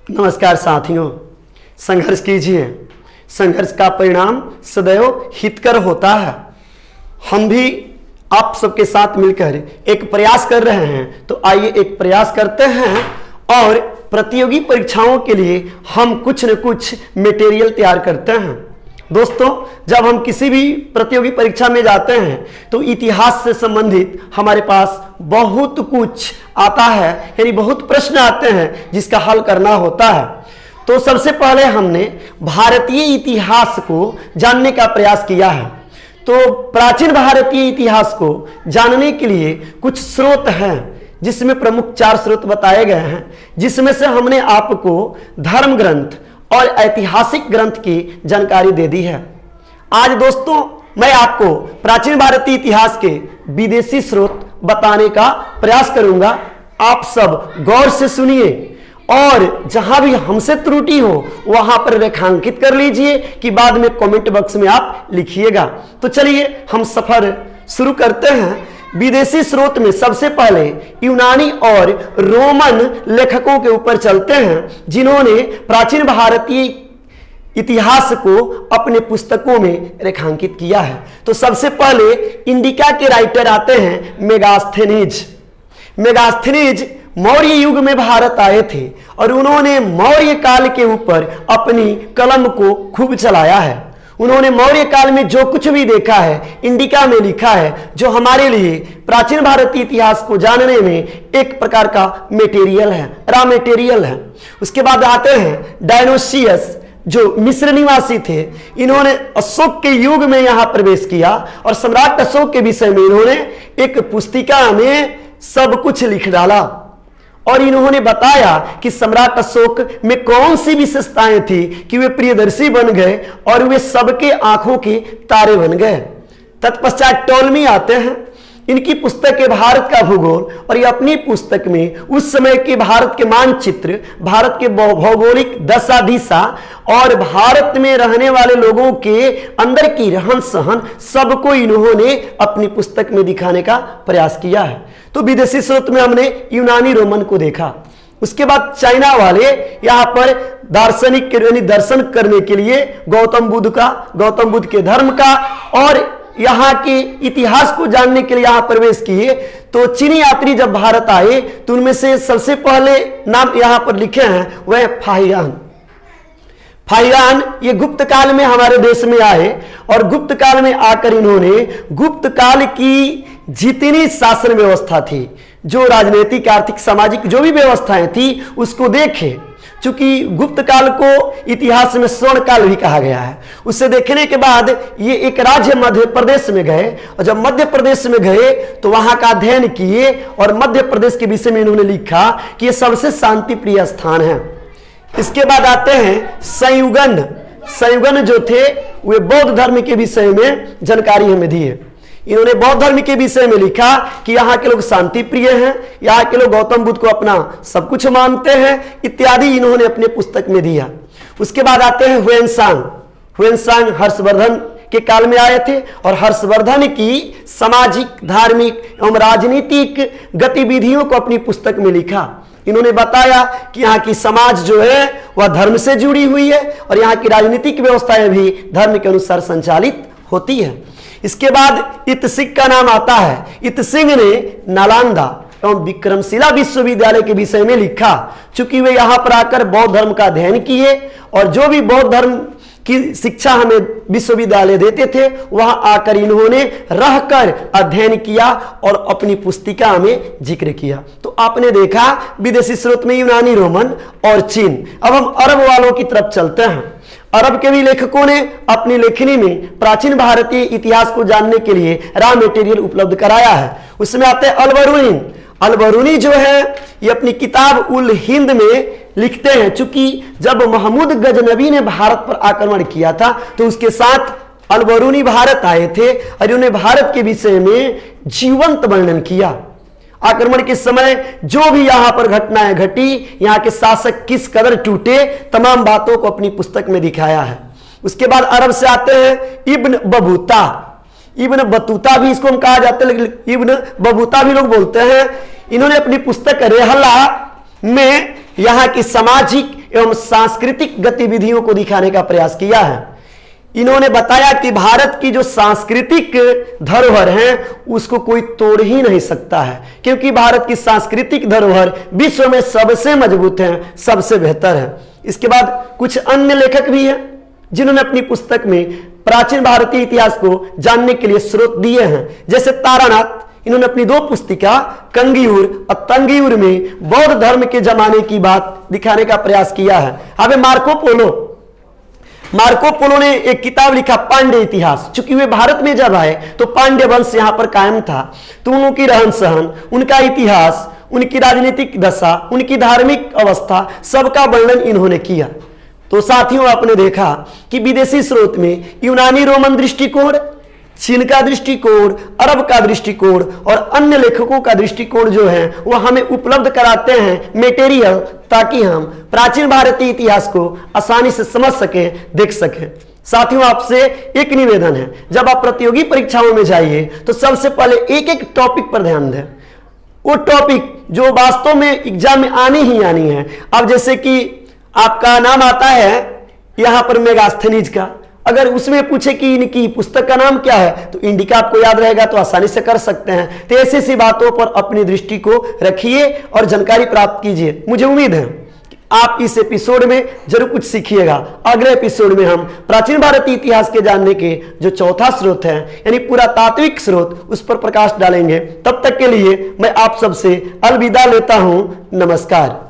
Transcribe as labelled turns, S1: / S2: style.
S1: नमस्कार साथियों, संघर्ष कीजिए। संघर्ष का परिणाम सदैव हितकर होता है। हम भी आप सबके साथ मिलकर एक प्रयास कर रहे हैं, तो आइए एक प्रयास करते हैं और प्रतियोगी परीक्षाओं के लिए हम कुछ न कुछ मटेरियल तैयार करते हैं। दोस्तों, जब हम किसी भी प्रतियोगी परीक्षा में जाते हैं तो इतिहास से संबंधित हमारे पास बहुत कुछ आता है, यानी बहुत प्रश्न आते हैं जिसका हल करना होता है। तो सबसे पहले हमने भारतीय इतिहास को जानने का प्रयास किया है। तो प्राचीन भारतीय इतिहास को जानने के लिए कुछ स्रोत हैं, जिसमें प्रमुख 4 स्रोत बताए गए हैं, जिसमें से हमने आपको धर्म ग्रंथ और ऐतिहासिक ग्रंथ की जानकारी दे दी है। आज दोस्तों मैं आपको प्राचीन भारतीय इतिहास के विदेशी स्रोत बताने का प्रयास करूंगा। आप सब गौर से सुनिए और जहां भी हमसे त्रुटि हो वहां पर रेखांकित कर लीजिए कि बाद में कमेंट बॉक्स में आप लिखिएगा। तो चलिए हम सफर शुरू करते हैं। विदेशी स्रोत में सबसे पहले यूनानी और रोमन लेखकों के ऊपर चलते हैं, जिन्होंने प्राचीन भारतीय इतिहास को अपने पुस्तकों में रेखांकित किया है। तो सबसे पहले इंडिका के राइटर आते हैं मेगास्थेनीज। मेगास्थेनीज मौर्य युग में भारत आए थे और उन्होंने मौर्य काल के ऊपर अपनी कलम को खूब चलाया है। उन्होंने मौर्य काल में जो कुछ भी देखा है इंडिका में लिखा है, जो हमारे लिए प्राचीन भारतीय इतिहास को जानने में एक प्रकार का मटेरियल है, रॉ मटेरियल है। उसके बाद आते हैं डायनोसियस, जो मिस्र निवासी थे। इन्होंने अशोक के युग में यहां प्रवेश किया और सम्राट अशोक के विषय में इन्होंने एक पुस्तिका में सब कुछ लिख डाला और इन्होंने बताया कि सम्राट अशोक में कौन सी विशेषताएं थी कि वे प्रियदर्शी बन गए और वे सबके आंखों के तारे बन गए। तत्पश्चात टोलमी आते हैं। इनकी पुस्तक है भारत का भूगोल और ये अपनी पुस्तक में उस समय के भारत के मानचित्र, भारत के भौगोलिक दशा दिशा और भारत में रहने वाले लोगों के अंदर की रहन सहन सबको इन्होंने अपनी पुस्तक में दिखाने का प्रयास किया है। तो विदेशी स्रोत में हमने यूनानी रोमन को देखा। उसके बाद चाइना वाले यहाँ पर दार्शनिक यानी दर्शन करने के लिए गौतम बुद्ध के धर्म का और यहाँ के इतिहास को जानने के लिए यहाँ प्रवेश किए। तो चीनी यात्री जब भारत आए तो उनमें से सबसे पहले नाम यहाँ पर लिखे हैं वह फाहियान। फाहियान ये गुप्त काल में हमारे देश में आए और गुप्त काल में आकर इन्होंने गुप्त काल की जितनी शासन व्यवस्था थी, जो राजनीतिक, आर्थिक, सामाजिक जो भी व्यवस्थाएं थी, उसको देखे। चूंकि गुप्त काल को इतिहास में स्वर्ण काल भी कहा गया है। उसे देखने के बाद ये एक राज्य मध्य प्रदेश में गए और जब मध्य प्रदेश में गए तो वहां का अध्ययन किए और मध्य प्रदेश के विषय में इन्होंने लिखा कि यह सबसे शांति प्रिय स्थान है। इसके बाद आते हैं संयुगन। संयुगन जो थे वे बौद्ध धर्म के विषय में जानकारी हमें दी है। इन्होंने बौद्ध धर्म के विषय में लिखा कि यहाँ के लोग शांति प्रिय हैं, यहाँ के लोग गौतम बुद्ध को अपना सब कुछ मानते हैं इत्यादि इन्होंने अपने पुस्तक में दिया। उसके बाद आते हैं हुएनसांग। हुएनसांग हर्षवर्धन के काल में आए थे और हर्षवर्धन की सामाजिक, धार्मिक एवं राजनीतिक गतिविधियों को अपनी पुस्तक में लिखा। इन्होंने बताया कि यहाँ की समाज जो है वह धर्म से जुड़ी हुई है और यहाँ की राजनीतिक व्यवस्थाएं भी धर्म के अनुसार संचालित होती है। इसके बाद इत्सिंग का नाम आता है। इत्सिंग ने नालंदा एवं विक्रमशिला विश्वविद्यालय के विषय में लिखा। चूंकि वे यहाँ पर आकर बौद्ध धर्म का अध्ययन किए और जो भी बौद्ध धर्म की शिक्षा हमें विश्वविद्यालय देते थे वहां आकर इन्होंने रहकर अध्ययन किया और अपनी पुस्तिका में जिक्र किया। तो आपने देखा विदेशी स्रोत में यूनानी, रोमन और चीन। अब हम अरब वालों की तरफ चलते हैं। अरब के भी लेखकों ने अपनी लेखनी में प्राचीन भारतीय इतिहास को जानने के लिए रॉ मटेरियल उपलब्ध कराया है। उसमें आते हैं अल-बरूनी। अल-बरूनी जो है ये अपनी किताब उल हिंद में लिखते हैं। चूंकि जब महमूद गजनबी ने भारत पर आक्रमण किया था तो उसके साथ अल-बरूनी भारत आए थे और उन्होंने भारत के विषय में जीवंत वर्णन किया। आक्रमण के समय जो भी यहां पर घटनाएं घटी, यहां के शासक किस कदर टूटे, तमाम बातों को अपनी पुस्तक में दिखाया है। उसके बाद अरब से आते हैं इब्न बतूता। इब्न बतूता भी इसको हम कहा जाता है, लेकिन इब्न बतूता भी लोग बोलते हैं। इन्होंने अपनी पुस्तक रेहला में यहाँ की सामाजिक एवं सांस्कृतिक गतिविधियों को दिखाने का प्रयास किया है। इन्होंने बताया कि भारत की जो सांस्कृतिक धरोहर है उसको कोई तोड़ ही नहीं सकता है, क्योंकि भारत की सांस्कृतिक धरोहर विश्व में सबसे मजबूत है, सबसे बेहतर है। इसके बाद कुछ अन्य लेखक भी हैं जिन्होंने अपनी पुस्तक में प्राचीन भारतीय इतिहास को जानने के लिए स्रोत दिए हैं, जैसे तारानाथ। इन्होंने अपनी 2 पुस्तिका कंगियूर और तंगियूर में बौद्ध धर्म के जमाने की बात दिखाने का प्रयास किया है। अब मार्को पोलो ने एक किताब लिखा पांड्य इतिहास। चूंकि वे भारत में जब आए तो पांड्य वंश यहां पर कायम था, तो उनकी रहन सहन, उनका इतिहास, उनकी राजनीतिक दशा, उनकी धार्मिक अवस्था, सबका वर्णन इन्होंने किया। तो साथियों, आपने देखा कि विदेशी स्रोत में यूनानी रोमन दृष्टिकोण, चीन का दृष्टिकोण, अरब का दृष्टिकोण और अन्य लेखकों का दृष्टिकोण जो है वह हमें उपलब्ध कराते हैं मेटेरियल, ताकि हम प्राचीन भारतीय इतिहास को आसानी से समझ सकें, देख सकें। साथियों, आपसे एक निवेदन है, जब आप प्रतियोगी परीक्षाओं में जाइए तो सबसे पहले एक एक टॉपिक पर ध्यान दें, वो टॉपिक जो वास्तव में एग्जाम में आनी ही आनी है। अब जैसे कि आपका नाम आता है यहां पर मेगास्थनीज का, अगर उसमें पूछे कि इनकी पुस्तक का नाम क्या है तो इंडिका आपको याद रहेगा, तो आसानी से कर सकते हैं। तो ऐसी सी बातों पर अपनी दृष्टि को रखिए और जानकारी प्राप्त कीजिए। मुझे उम्मीद है कि आप इस एपिसोड में जरूर कुछ सीखिएगा। अगले एपिसोड में हम प्राचीन भारतीय इतिहास के जानने के जो चौथा स्रोत है, यानी पुरातात्विक स्रोत, उस पर प्रकाश डालेंगे। तब तक के लिए मैं आप सबसे अलविदा लेता हूं। नमस्कार।